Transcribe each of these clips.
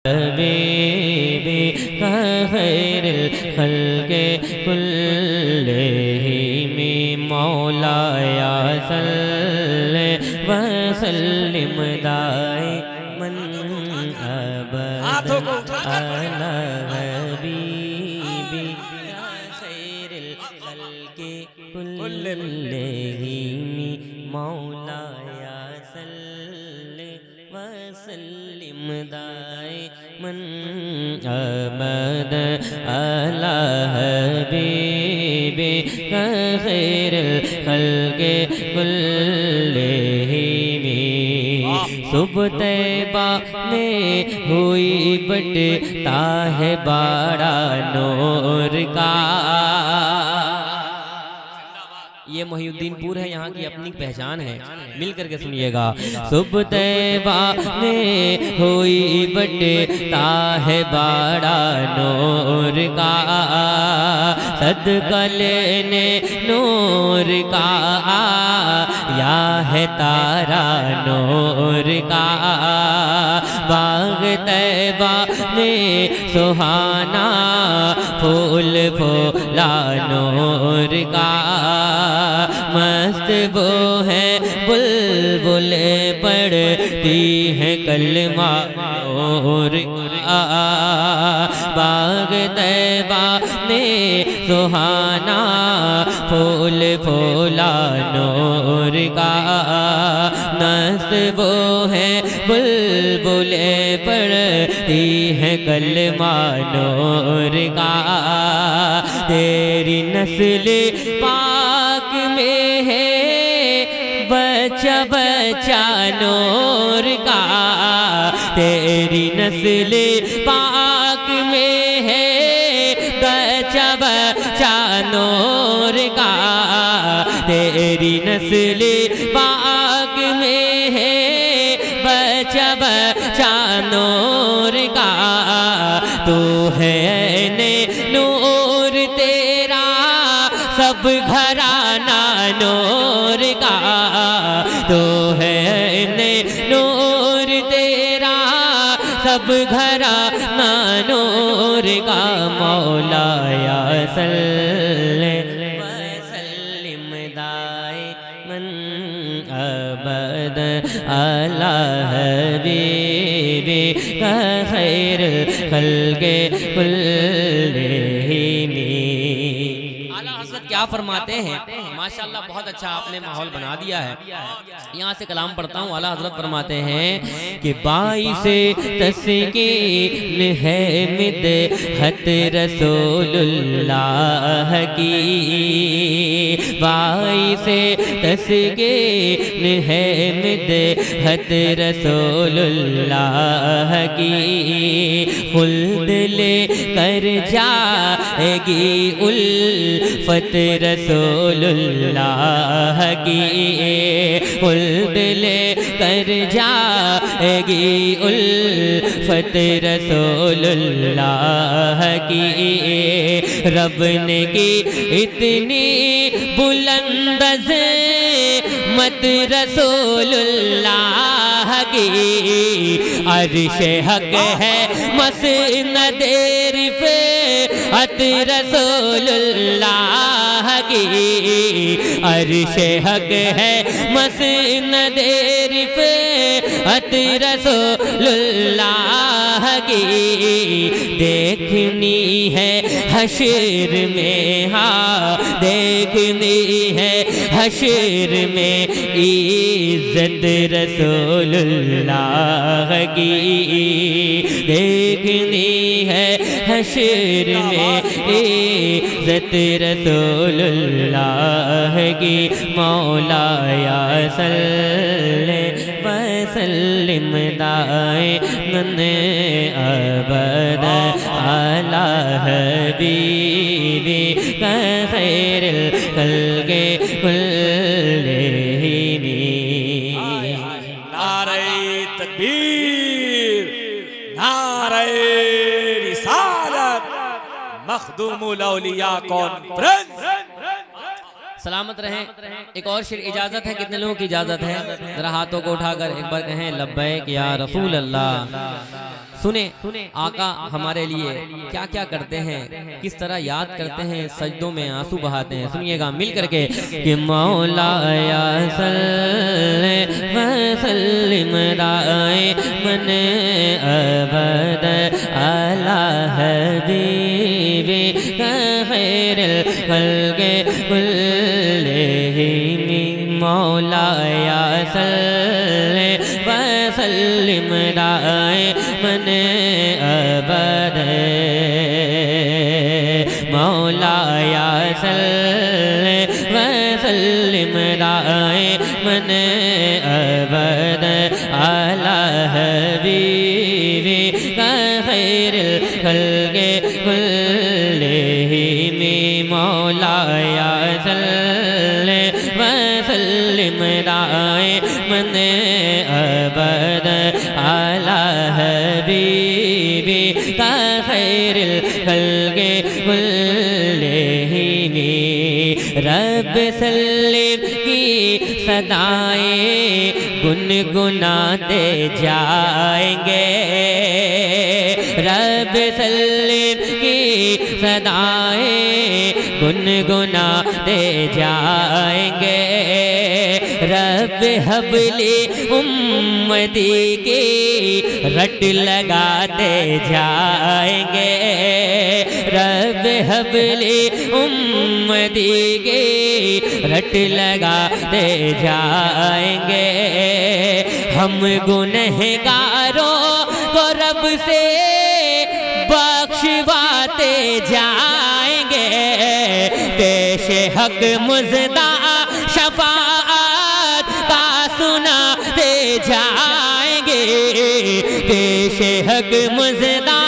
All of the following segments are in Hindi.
हबीबी खैरुल खल्क़ि कुल्लिहिम मौलाया सल्लि व सल्लिम दाइमन अबदा अला हबीबी खैरुल खल्क़ि कुल्लिहिम मौलाया सल्लि व सल्लिम दाइमन अबदा अला हबीबी खैरुल खल्क़ि कुल्लिहिम। सुबह तैबा में हुई बटता है बाड़ा नूर का। ये मोहिउद्दीनपुर है, यहाँ की अपनी पहचान है, मिल करके सुनिएगा। सुबह तैबा में हुई बटता है बाड़ा नूर का, सदका लेने नूर का या है तारा नूर का। बाग तैबा में सुहाना फूल फूला नूर का, मस्त वो है बुलबुल पढ़ती है कलमा नूर का। बाग तैबा में सुहाना फूल फूला नूर का, मस्त वो है बुलबुल पढ़ती है कलमा नूर का। तेरी नस्ल पाक में है बच्चा बच्चा नूर का, तेरी नस्ल पाक में है बच्चा बच्चा नूर का। तेरी नस्ल पाक में है बच्चा बच्चा नूर का। तू है ने नूर तेरा सब घराना नूर का, तो है ने नूर तेरा सब घराना नूर का। मौलाया सल्लि व सल्लिम दाइमन अबदा अला हबीबी खैरुल खल्क़ि कुल्लिहिम। आला हज़रत क्या फरमाते हैं, माशाअल्लाह बहुत अच्छा आपने माहौल बना दिया है। यहाँ से कलाम पढ़ता हूँ। आला हज़रत फरमाते हैं कि 22 तस्कीन है मिदहत रसूलुल्लाह की, 22 तस्कीन है मिदहत रसूलुल्लाह की। खुल्द ले कर जाएगी उल्फत रसूलुल्लाह की, खुल्द ले कर जाएगी उल्फत रसूलुल्लाह की। रब ने की इतनी बुलंद मत रसूलुल्लाह की, अर्श हक है मसनद रिफ़अत रसूलुल्लाह की, अर्श हक है मसनद रिफ़अत रसूलुल्लाह की। देखनी है हश्र में, हाँ देखनी है हश्र में इज़्ज़त रसूलुल्लाह की, देखनी है हश्र में इज़्ज़त रसूलुल्लाह की। मौलाया सल्लि व सल्लिम दाइमन अबदा अला हबीबी खैरुल खल्क़ि कुल्लिहिम। नारे तकबीर, नारे रिसालत, मखदूमुल औलिया कॉन्फ्रेंस। सलामत रहें। एक और शेर इजाजत है, कितने लोगों की इजाजत है? जरा हाथों को उठाकर एक बार कहें लब्बैक या रसूल अल्लाह। सुने आका हमारे लिए क्या क्या करते हैं, किस तरह याद करते हैं, सजदों में आंसू बहाते हैं। सुनिएगा मिल करके कि मौला या सल्ले व सल्लिम दाइमन अबद अला हबीबी खैरुल खल्क़ि कुल्लिहिम। मौला या सल्ले व सल्लिम दाइमन अबद मौला या सल्ले व सल्लिम दाइमन अबद अला हबीबी खैरुल खल्क़ि कुल्लिहिम। मौला या सल्ले व सल्लिम दाइमन अबद अला हबीबी खैरुल खल्क़ि कुल्लिहिम। रब सल्लिम की सदाएं गुनगुनाते जाएंगे, रब सल्लिम की सदाएं गुनगुनाते जाएंगे। रब हबली उम्मती की रट लगाते जाएंगे, रब हबली उम्मती की रट लगाते जाएंगे। हम गुनहगारों को रब से बख्शवाते जाएंगे, पेश हक मुज़दा शफाअत का सुनाते जाएंगे, पेश हक मुज़दा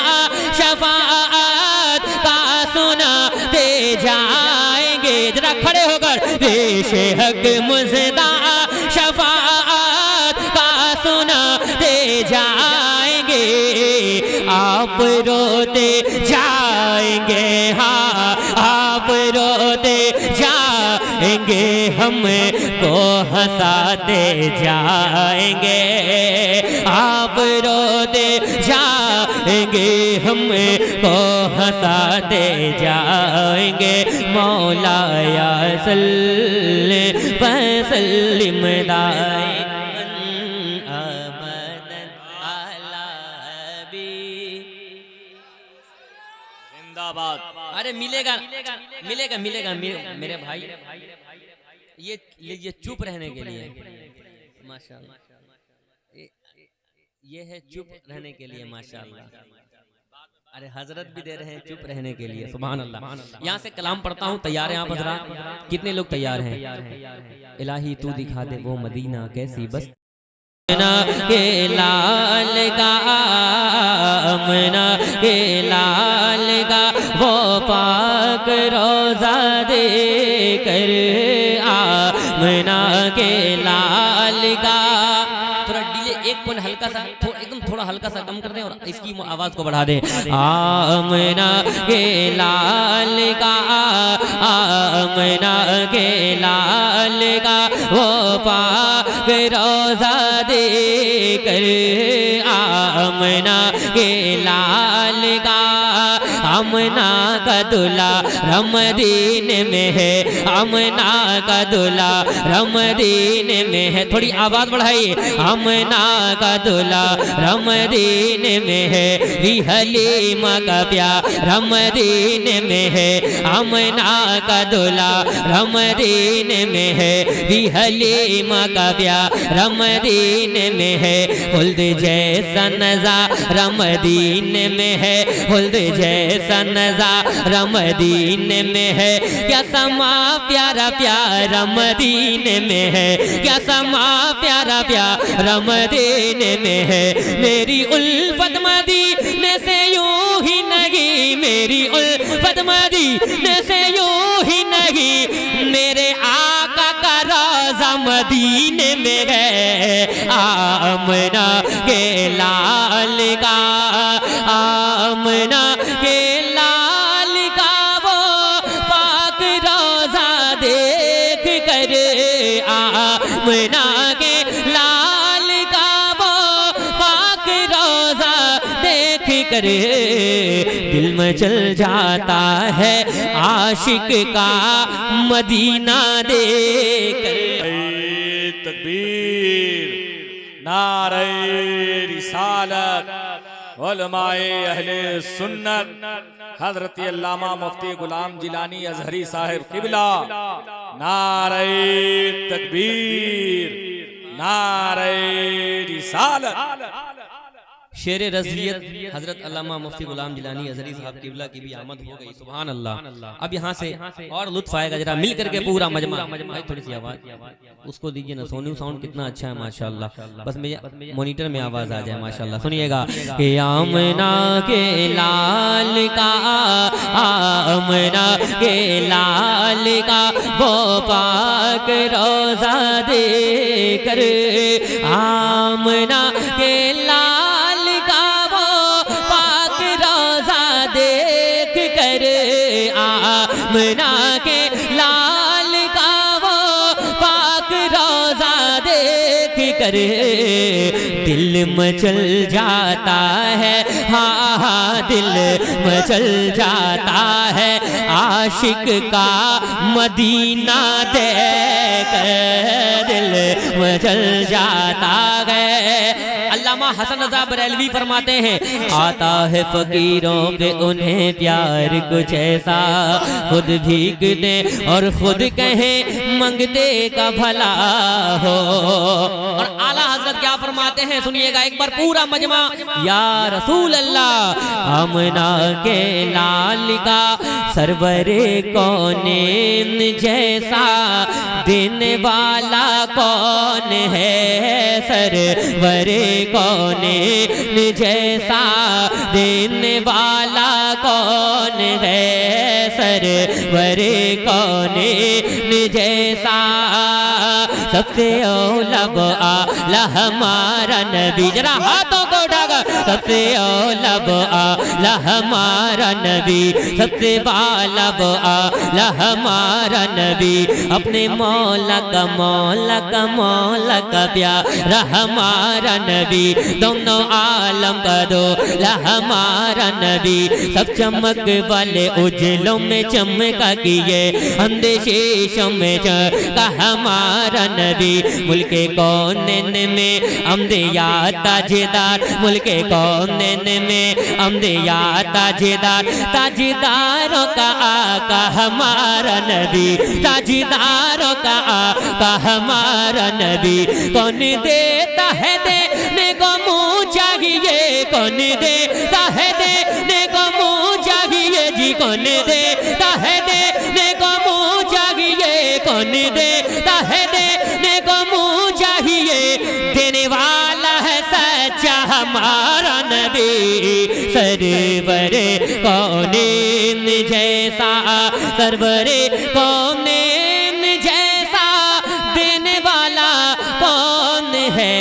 शफाअत का सुनाते जाएंगे। जरा खड़े होकर पेश हक मुज़दा शफाअत का सुनाते जाएंगे। आप रोते जाएंगे, हाँ आप रोते जाएंगे, हमको हंसाते जाएंगे। आप रोते जाएंगे, हमको हंसाते जाएंगे। मौला या सल्ले व सल्लिम दाइमन अबदन अला हबीबी। जिंदाबाद। अरे मिलेगा मिलेगा मिलेगा मेरे भाई, ये लीजिए चुप रहने के लिए माशाअल्लाह, ये है चुप रहने के लिए माशाअल्लाह। अरे हजरत भी दे रहे हैं चुप रहने के लिए, सुभान अल्लाह। यहाँ से कलाम पढ़ता हूँ, तैयार हैं आप हजरात? कितने लोग तैयार हैं? इलाही तू दिखा दे वो मदीना कैसी बस के लाल का, आमना के लाल का वो पाक रोज़ा दे कर, आमना के लाल का। थोड़ा डिले, एक पॉइंट हल्का सा, एकदम थोड़ा हल्का सा कम कर दें और इसकी आवाज को बढ़ा दें। आमना के लाल का, आमना के लाल का वो पाक रोज़ा दे कर, आमना के लाल का। आमना का दूल्हा रमदीन में है, आमना का दूल्हा रमदीन में है। थोड़ी आवाज बढ़ाइए। आमना का दूल्हा रमदीन में है, भी हलीमा का प्यार रमदीन में है। आमना का दूल्हा रमदीन में है, भी हलीमा का प्यार रमदीन में है। खुल्द जैसा नज़ारा मदीन में है, खुल्द जैसा नज़ारा मदीन में है। क्या समा प्यारा प्यारा मदीने में है, क्या समा प्यारा प्यारा मदीने में है। मेरी उल्फत मदीने से यूं ही नहीं, मेरी उल्फत मदीने से यूं ही नहीं, मेरे आका का रोज़ा मदीने में है। आमना के लाल का, आमना के लाल का वो पाक रोज़ा देख कर, आमना के लाल का वो पाक रोज़ा देख कर दिल में चल जाता है आशिक का मदीना देखकर। तकबीर, नारे रिसालत, उलमाए अहले सुन्नत हजरत अल्लामा मुफ्ती गुलाम जिलानी अजहरी साहिब किबला, नारे तकबीर, नारे रिसालत। शेर रज़ियत हजरत अल्लामा मुफ्ती गुलाम जिलानी अज़हरी साहब किबला की भी आमद हो गई, सुभान अल्लाह। अब यहाँ से और लुत्फ आएगा, जरा मिल करके पूरा मजमा। भाई थोड़ी सी आवाज उसको दीजिए ना, सोनी साउंड कितना अच्छा है माशाल्लाह, बस मेरे मॉनिटर में आवाज आ जाए माशाल्लाह। सुनिएगा कि आमना के लाल का, आमना के लाल का वो पाक रोज़ा देकर, आमना के लाल का वो पाक रोज़ा देख कर, आमना के लाल का वो पाक रोज़ा देख कर दिल मचल जाता है, हाँ हाँ दिल मचल जाता है आशिक का मदीना देखकर, दिल मचल जाता है। अल्लामा हसन रज़ा बरेलवी फरमाते हैं, आता है फकीरों पे उन्हें प्यार कुछ ऐसा, खुद भीख दे और खुद कहे मंगते का भला हो। और आला हजरत क्या फरमाते हैं, सुनिएगा एक बार पूरा मजमा। या रसूल अल्लाह, आमना के लाल का सरवरे कौनेन जैसा देने वाला कौन है, सरवरे कौनेन जैसा देने वाला कौन है, सरवरे कौनेन जैसा सबसे औलब आला हमारा नबी, जरा हाथों को उठाकर, सबसे औलब आला हमारा नबी, सबसे बालब आला हमारा नबी, अपने मौला का मौला का मौला का प्यारा हमारा नबी, दोनों आलम का दूल्हा हमारा नबी, सब चमक वाले उजलों में चमका किए अंदेशेषों में चमका हमारा नबी, मुल्के कौनैन में अम्बिया ताजदार, मुल्के कौनैन में अम्बिया ताजदार, ताजदारों का आका हमारा नबी, ताजदारों का आका हमारा नबी, कौन देता है देने को मुँह चाहिए, कौन देता है देने को मुँह चाहिए जी, कौन देता है देने को मुँह चाहिए, कौन देता है देने को मुँह चाहिए, देने वाला है सच्चा हमारा नबी, सरवरे कौनैन जैसा, सरवरे कौनैन जैसा देने वाला कौन है।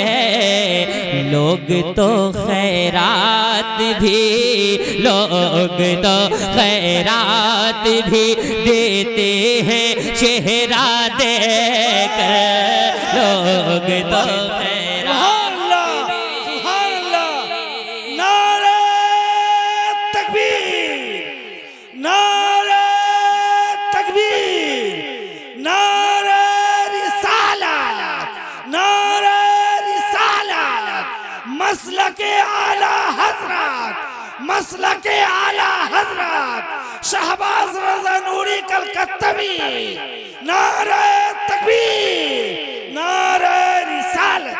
लोग तो खैरात भी, लोग तो खैरात भी देते हैं चेहरा देखकर, लोग तो मसलके आला हजरत, मसलके आला हजरत शहबाज रज़ा नूरी कलकत्तवी, नारे तकबीर, नारे रिसालत।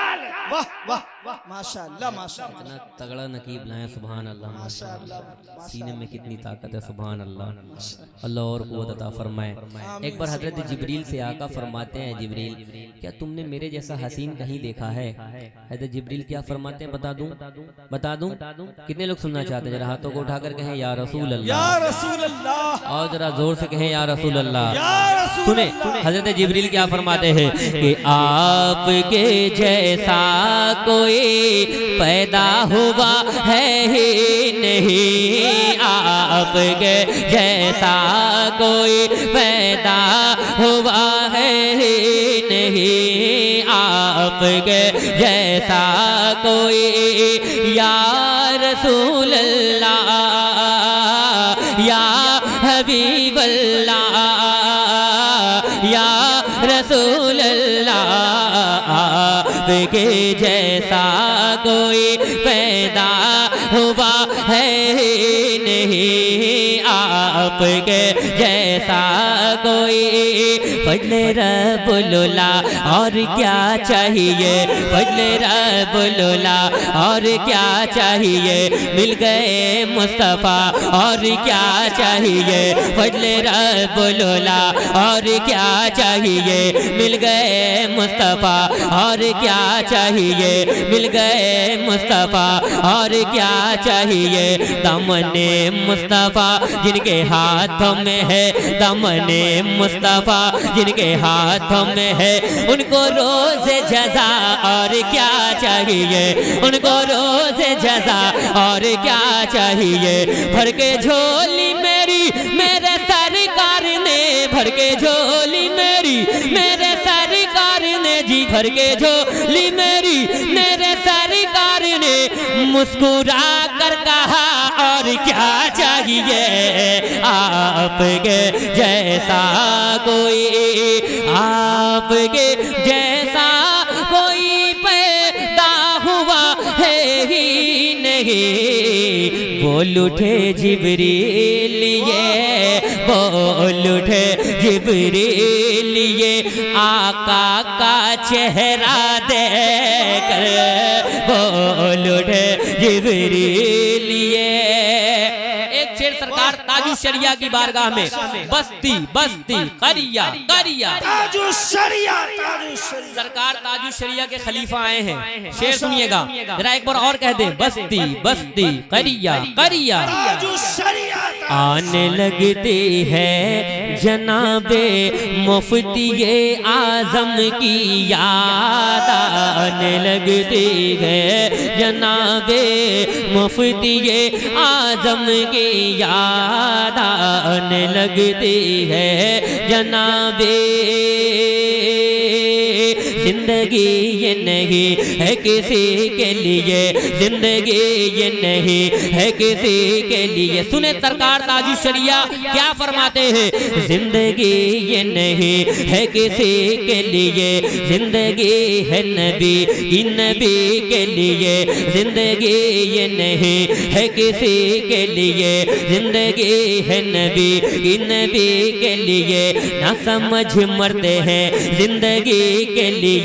वाह वाह वाह, माशाअल्लाह माशाअल्लाह, इतना तगड़ा नकीब लाए, सुभान अल्लाह माशाअल्लाह, सीने में कितनी ताकत है, सुभान अल्लाह, अल्लाह और क़ुव्वत अता फरमाए। एक बार हजरत जिब्रील से आका फरमाते हैं, जिब्रील क्या तुमने मेरे जैसा हसीन कहीं देखा है? हजरत जिब्रील क्या फरमाते हैं, बता दूं बता दूं? कितने लोग सुनना चाहते हैं? जरा हाथों को उठाकर कहें या रसूल अल्लाह, या रसूल अल्लाह, और जरा जोर से कहें या रसूल अल्लाह। सुने हजरत जिब्रील क्या फरमाते हैं कि आपके जैसा कोई पैदा हुआ है ही नहीं, आपके जैसा कोई पैदा हुआ है ही नहीं, आपके जैसा कोई या रसूल अल्लाह या हबीब अल्लाह या रसूल अल्लाह आपके जैसा कोई पैदा हुआ है नहीं आपके जैसा कोई फजले रब्बुल-उला और क्या चाहिए फजले रब्बुल-उला और क्या चाहिए मिल गए मुस्तफ़ा और क्या चाहिए फजले रब्बुल-उला और क्या चाहिए मिल गए मुस्तफ़ा और क्या चाहिए मिल गए मुस्तफ़ा और क्या चाहिए दामने मुस्तफ़ा जिनके हाथों में है दामने मुस्तफ़ा जिनके हाथों में है उनको रोज़ जज़ा और क्या चाहिए उनको रोज़ जज़ा और क्या चाहिए भर के झोली मेरी मेरे सरकार ने भर के झोली मेरी मेरे सरकार ने जी भर के झोली मेरी मेरे सरकार ने मुस्कुरा कर कहा और क्या चाहिए आपके जैसा कोई आपके जैसा कोई पैदा हुआ है ही नहीं बोल उठे जिब्रील ये बोल उठे जिब्रील ये आका का चेहरा देखकर बोल उठे जिब्रील ये एक शेर सरकार ताजुशरिया की बारगाह में बस्ती बस्ती करिया करिया सरकार ताजुशरिया के खलीफा आए हैं शेर सुनिएगा जरा एक बार और कह दे बस्ती बस्ती करिया करिया आने लगती है जनाबे मुफ्ती आजम की याद आने लगती है जनाबे मुफ्ती आजम की याद आने लगती है जनाबे जिंदगी ये नहीं है किसी के लिए जिंदगी ये नहीं है किसी के लिए सुने सरकार ताजुशरिया क्या फरमाते हैं जिंदगी ये नहीं है किसी के लिए जिंदगी है नबी के लिए जिंदगी ये नहीं है किसी के लिए जिंदगी है नबी के लिए ना समझ मरते हैं जिंदगी के लिए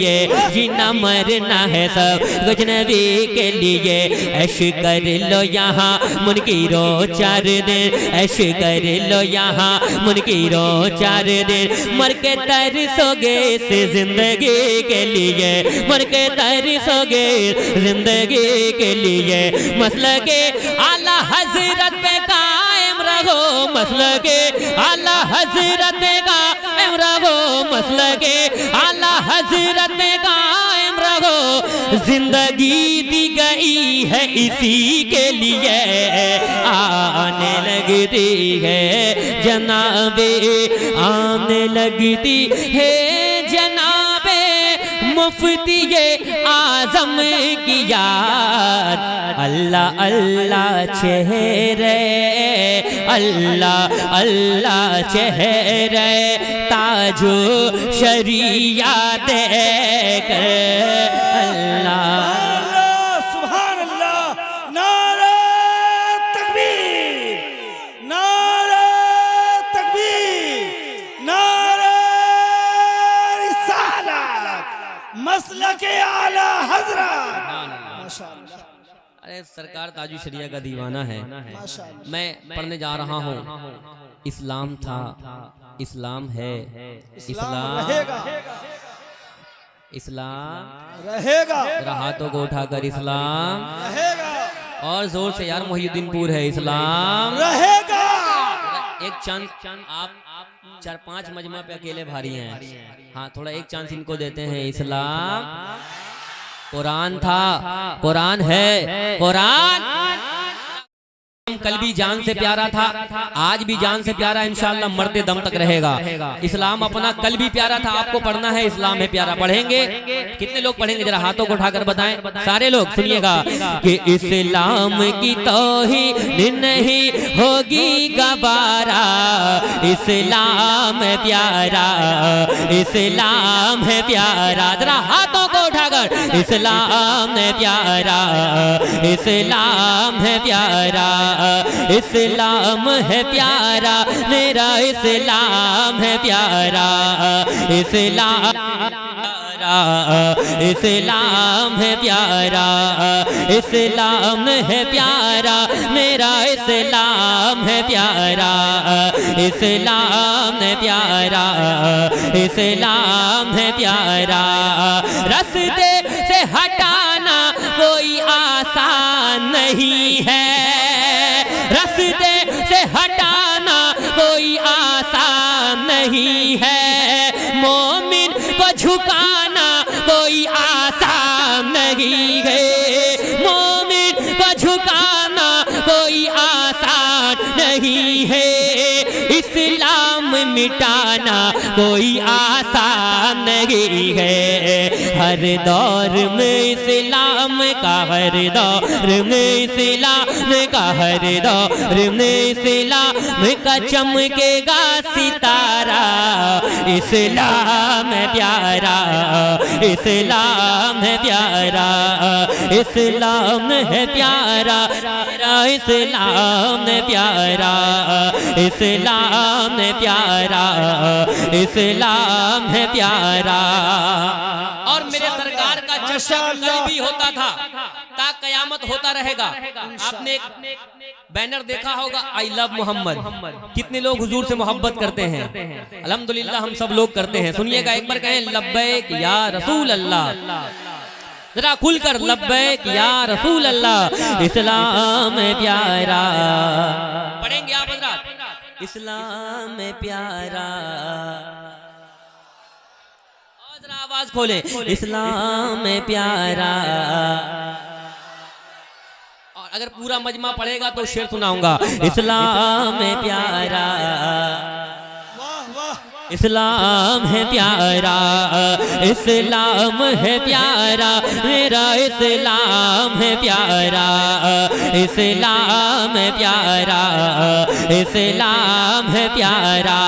जीना मरना है सब गजनबी के लिए ऐश कर लो यहाँ मुनकिरो 4 दिन ऐश कर लो यहाँ मुनकिरो 4 दिन मर के तरसोगे इस जिंदगी के लिए मर के तरसोगे जिंदगी के लिए मसले के आला हजरत पे कायम रहो मसले के आला हजरत पे कायम रहो मसले के आला हजरत में कायम रहो जिंदगी दी गई है इसी के लिए आने लगती है जनाबे आने लगती है जनाबे मुफ्ती आजम की याद अल्लाह अल्लाह चेहरे अल्लाह अल्लाह चेहरे ताजो शरिया देख अल्लाह सुभान अल्लाह नारे तकबीर नारे तकबीर नारे रिसालत मसलके आला हजरत माशाअल्लाह अरे सरकार ताजुशरिया का दीवाना है मैं पढ़ने जा रहा हूँ इस्लाम था इस्लाम है इस्लाम इस्लाम रहेगा जरा हाथों को उठाकर इस्लाम रहेगा और जोर से यार मोहिउद्दीनपुर है इस्लाम रहेगा एक चांस आप 4-5 मजमा पे अकेले भारी हैं हाँ थोड़ा एक चांस इनको देते हैं इस्लाम कुरान था कुरान है कुरान कल भी जान से प्यारा था, आज भी जान से प्यारा, इंशाअल्लाह मरते दम तक रहेगा। इस्लाम अपना कल भी प्यारा था, आपको पढ़ना है इस्लाम है प्यारा। पढ़ेंगे? कितने लोग पढ़ेंगे जरा हाथों को उठाकर बताएं। सारे लोग सुनिएगा कि इस्लाम की तौहीद नहीं होगी गवारा, इस्लाम है प्यारा, इस्लाम है प्यारा। जरा हाथों को उठाकर इस्लाम है प्यारा, इस्लाम है प्यारा, इस्लाम है प्यारा, मेरा इस्लाम है प्यारा, इस्लाम इस्लाम है प्यारा, इस्लाम है प्यारा, मेरा इस्लाम है प्यारा, इस्लाम है प्यारा, इस्लाम है प्यारा। रास्ते से हटाना कोई आसान नहीं है, रास्ते से हटाना कोई आसान नहीं है, मोमिन को झुकाना कोई आसान नहीं है, मोमिन को झुकाना कोई आसान नहीं है, इस्लाम मिटाना कोई आसान नहीं है। हर दौर में इस्लाम का, हर दौर में इस्लाम का, हर दौर में इस्लाम का चमकेगा सितारा, इस्लाम है प्यारा, इस्लाम है प्यारा, इस्लाम है प्यारा, इस्लाम है प्यारा, इस्लाम है प्यारा, इस्लाम है प्यारा। और मेरे सरकार का जश्न कल भी होता था, ता कयामत होता रहेगा। आपने एक बैनर देखा होगा, आई लव मोहम्मद। कितने लोग हुजूर से मोहब्बत करते हैं? अल्हम्दुलिल्लाह हम सब लोग करते हैं। सुनिएगा एक बार कहें लब्बैक या रसूल अल्लाह, जरा खुलकर लब्बैक या रसूल अल्लाह, इस्लाम है प्यारा। पढ़ेंगे आप हज़रात? इस्लाम है प्यारा, जरा आवाज खोले, इस्लाम है प्यारा। और अगर पूरा मजमा पढ़ेगा तो शेर सुनाऊंगा, इस्लाम है प्यारा, इस्लाम है प्यारा, इस्लाम है प्यारा, मेरा इस्लाम है प्यारा, इस्लाम है प्यारा, इस्लाम है प्यारा।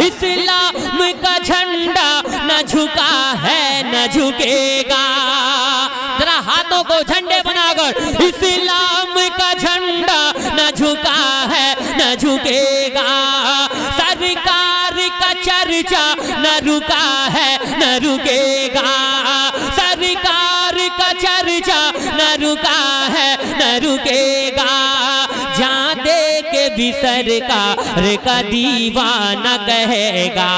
इस्लाम का झंडा न झुका है न झुकेगा, जरा हाथों को झंडे बनाकर, इस्लाम का झंडा न झुका है न झुकेगा, सरकार का चर्चा न रुका है न रुकेगा, सरकार का चर्चा न रुका है न रुकेगा, जहाँ देख भी सरकार का दीवाना कहेगा,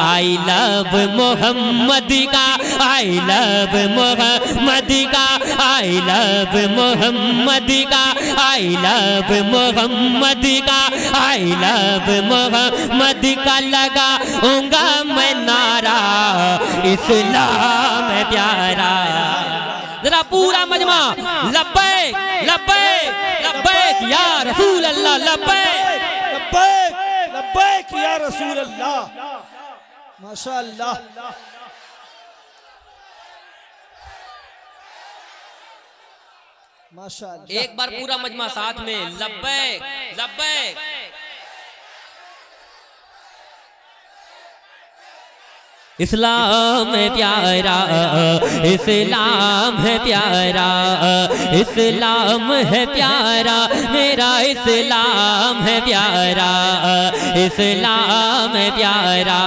आई लव मोहम्मद का, आई लव मोहम्मद का, आई लव मोहम्मद का, आई लव मोहम्मद का, आई लव मोहम्मद का लगाऊंगा मैं नारा, इस्लाम है प्यारा। जरा पूरा मजमा लब्बैक लब्बैक लब्बैक या रसूल अल्लाह, लब्बैक लब्बैक लब्बैक या रसूल अल्लाह। माशाअल्लाह, माशाअल्लाह। एक बार पूरा मजमा साथ में लब्बैक लब्बैक। इस्लाम है प्यारा, इस्लाम है प्यारा, इस्लाम है प्यारा, मेरा इस्लाम है प्यारा, इस्लाम है प्यारा,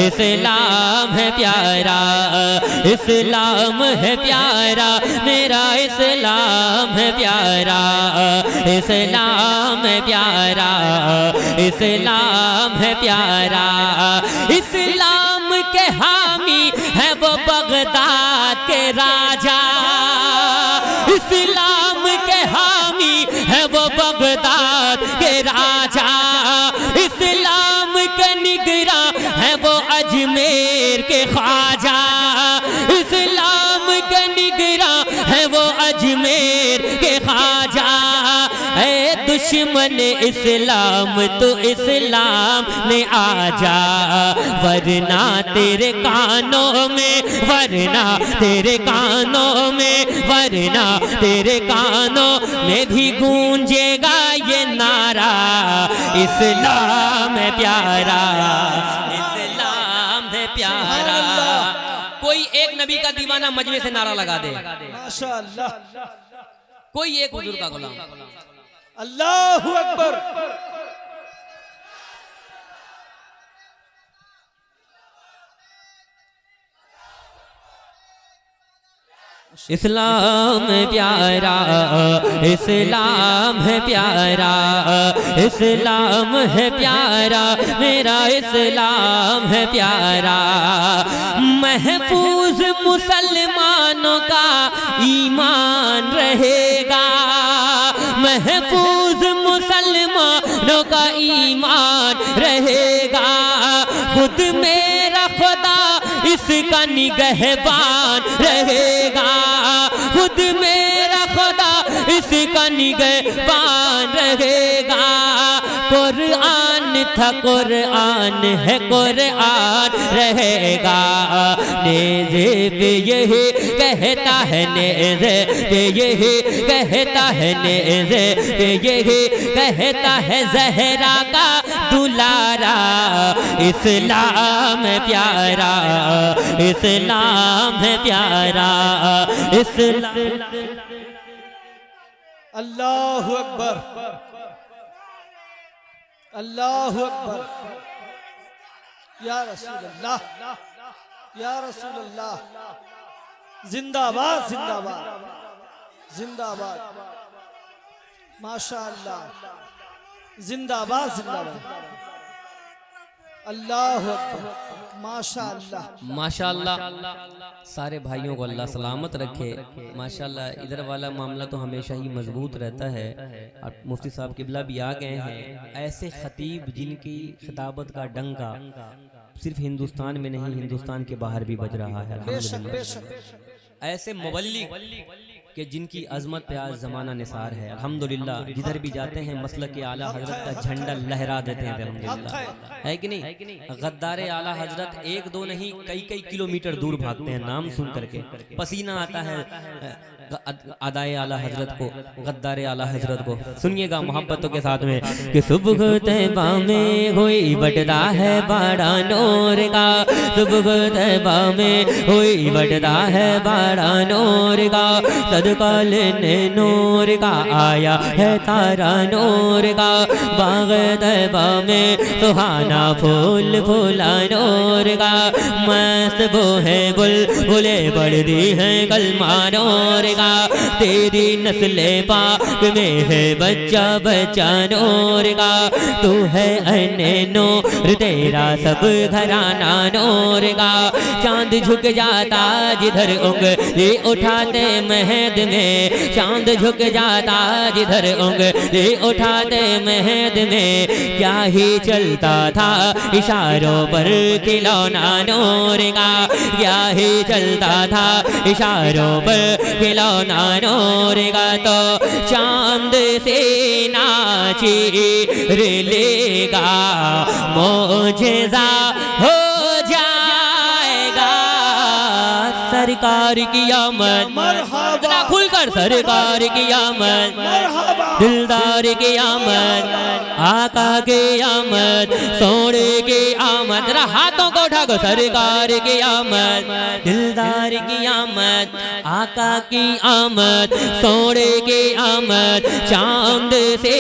इस्लाम है प्यारा, इस्लाम है प्यारा, मेरा इस्लाम है प्यारा, इस्लाम है प्यारा, इस्लाम है प्यारा। इस्लाम के हामी है वो बगदाद के राजा, इस्लाम के हामी है वो बगदाद के राजा, इस्लाम के निगरां है वो अजमेर के ख्वाजा, इस्लाम के निगरां है वो अजमेर के ख्वाजा। दुश्मन इस्लाम तो इस्लाम में आ जा, वरना तेरे कानों में, वरना तेरे कानों में, वरना तेरे कानों में भी गूंजेगा ये नारा, इस्लाम है प्यारा, इस्लाम है प्यारा। कोई एक नबी का दीवाना मजमे से नारा लगा दे, माशाअल्लाह। कोई एक हुजूर का गुलाम। अल्लाहु अकबर। इस्लाम प्यारा, इस्लाम है प्यारा, इस्लाम है प्यारा, मेरा इस्लाम है प्यारा। महफूज मुसलमानों का ईमान रहेगा, महफूज मुसलमानों का ईमान रहेगा। खुद मेरा खुदा इसका निगहबान रहेगा, खुद मेरा खुदा इसका निगहबान रहेगा। कुरान था कुरान है कुरान रहेगा, नेज़े पे यही कहता है, नेज़े पे यही कहता है, नेज़े पे यही कहता है ज़हरा का दुलारा। इस्लाम है प्यारा, इस्लाम है प्यारा, इस्लाम। अल्लाहु अकबर, अल्लाहु अकबर। या रसूल अल्लाह, या रसूल अल्लाह। जिंदाबाद, जिंदाबाद, जिंदाबाद, माशाअल्लाह, जिंदाबाद, जिंदाबाद। अल्लाह अकबर, माशाअल्लाह, माशाअल्लाह। सारे भाइयों को अल्लाह सलामत रखे। माशाअल्लाह इधर वाला मामला तो हमेशा ही मजबूत रहता है। और मुफ्ती साहब किबला भी आ गए हैं। ऐसे खतीब जिनकी खिताबत का डंका सिर्फ हिंदुस्तान में नहीं, हिंदुस्तान के बाहर भी बज रहा है। अल्हम्दुलिल्लाह। ऐसे मुबल्लिग कि जिनकी अजमत पे आज ज़माना निसार है। अल्हम्दुलिल्लाह जिधर भी जाते हैं मसलक के आला हजरत का झंडा लहरा देते हैं। अल्हम्दुलिल्लाह, है कि नहीं? गद्दार आला हजरत एक दो नहीं कई कई किलोमीटर दूर भागते हैं नाम सुन करके। पसीना आता है अदाए आला हजरत को, गद्दार आला हजरत को। सुनिएगा मोहब्बतों के साथ में कि सुबह तैबा में हुई बटदा है बड़ा नूर का, सुबह तैबा में हुई बटदा है बड़ा नूर का। सदका लेने नूर का आया है तारा नूर का। बाग तैबा में सुहाना फूल फूला नूर का। मस्त वो है बुलबुले बढ़ती है कलमा नूर का। तेरी नस्ले पाक में है बच्चा बच्चा नूर का। तू है अन्य नूर तेरा सब घराना नूर का। चांद झुक जाता जिधर उंगली उठाते महद में, चांद झुक जाता जिधर उंगली उठाते महद में। क्या ही चलता था इशारों पर खिलौना नूर का। क्या ही चलता था इशारों पर खिलौना नूर का। तो चांद से नाचीर लेगा मोजेज़ा हो जाएगा। सरकार की आमद, मरहबा, खुलकर सरकार की आमद, मरहबा, दिलदार की आमद, आका की आमद, सोने की आमद। जरा हाथों को उठाकर सरकार की आमद, दिलदार की आमद, आका की आमद, सोने की आमद। चांद से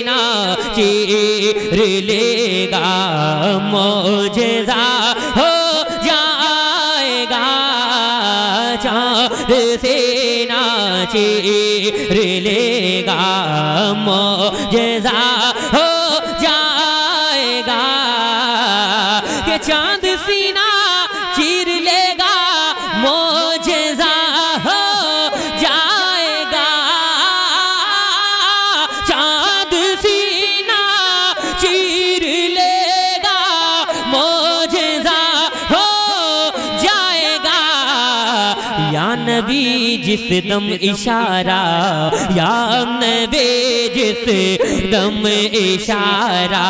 नाचीर लेगा मोजेज़ा हो जाएगा। चांद से नाचीर लेगा मोजेज़ा हो जाएगा। कि चांद सीना चीर लेगा मोजेज़ा हो जाएगा। चांद सीना चीर लेगा मोजेज़ा हो जाएगा। या नबी जिस दम इशारा, या नबी जिस दम इशारा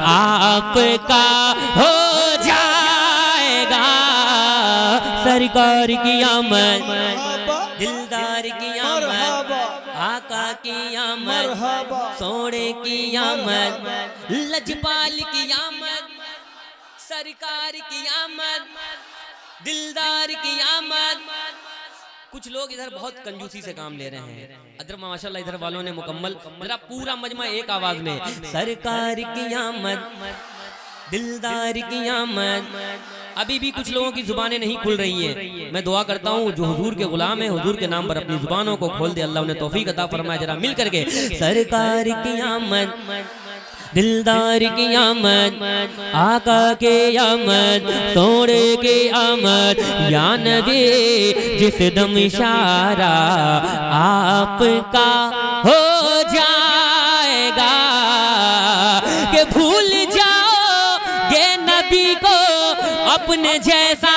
आपका हो जाएगा। सरकार की आमद, दिलदार की आमद, आका की आमद, सोने की आमद, लजपाल की आमद, सरकार की आमद, दिलदार की आमद। कुछ लोग इधर बहुत कंजूसी से काम ले रहे हैं, अदर माशाल्लाह इधर वालों ने मुकम्मल जरा पूरा मजमा एक आवाज में, सरकार की आमद, दिलदार की आमद। अभी भी कुछ लोगों की जुबानें नहीं खुल रही हैं। मैं दुआ करता हूँ जो हुजूर के गुलाम है, हुजूर के नाम पर अपनी जुबानों को खोल दे, अल्लाह उन्हें तौफीक अता फरमाए। जरा मिल करके सरकार की आमद, दिलदार की आमद, आका के आमद, सोने के आमद, या नबी जिस दम इशारा आपका हो जाएगा। कि भूल जाओगे नबी को अपने जैसा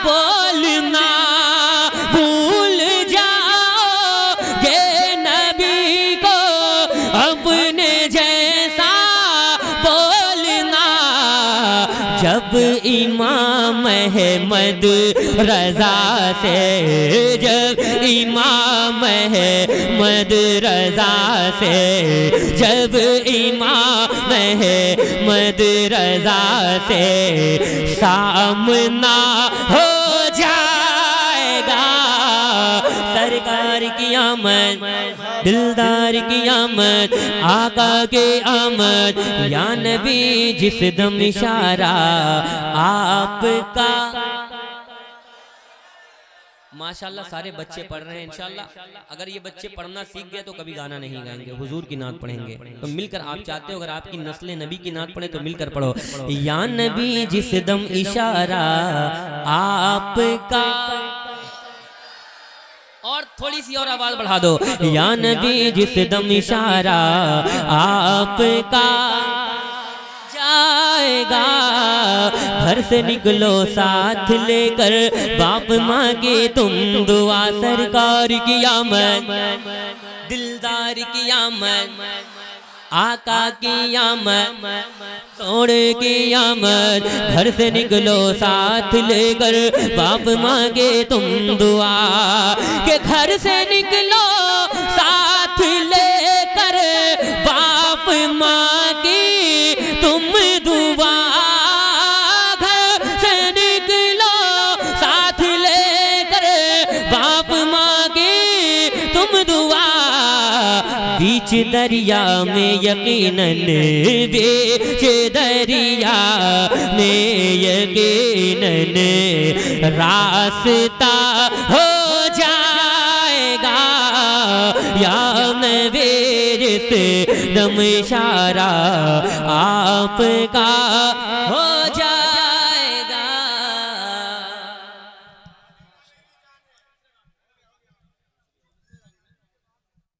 बोलना, भूल जाओगे नबी को अपने जैसा बोलना। जब इमाम अहमद रजा से, जब इमाम अहमद रजा से, जब इमाम अहमद रजा से सामना हो जाएगा। सरकार की आमद, दिलदार की आमद, आका के आमद, या नबी जिस दम इशारा आपका। माशाल्लाह सारे बच्चे पढ़ रहे हैं। इंशाल्लाह अगर ये बच्चे पढ़ना सीख गए तो कभी गाना नहीं गाएंगे, हुजूर की नात पढ़ेंगे। तो मिलकर आप चाहते हो अगर आपकी नस्ल नबी की नात पढ़े तो मिलकर पढ़ो, या नबी जिस दम इशारा आपका। और थोड़ी सी और आवाज बढ़ा दो, या नबी जिस दम इशारा आपका जाएगा। घर से निकलो साथ लेकर बाप माँ की तुम दुआ, सरकार की आमद, दिलदार की आमद, आका की आमद, सोने की आमद। घर से निकलो साथ लेकर बाप माँ के तुम दुआ, के घर से निकलो साथ लेकर बाप माँ की तुम दुआ, घर से निकलो साथ लेकर बाप माँ की तुम दुआ। बीच दरिया में यकीनन, बीच दरिया में यकीनन रास्ता हो जाएगा। या नबी जिस दम इशारा आपका हो जाएगा।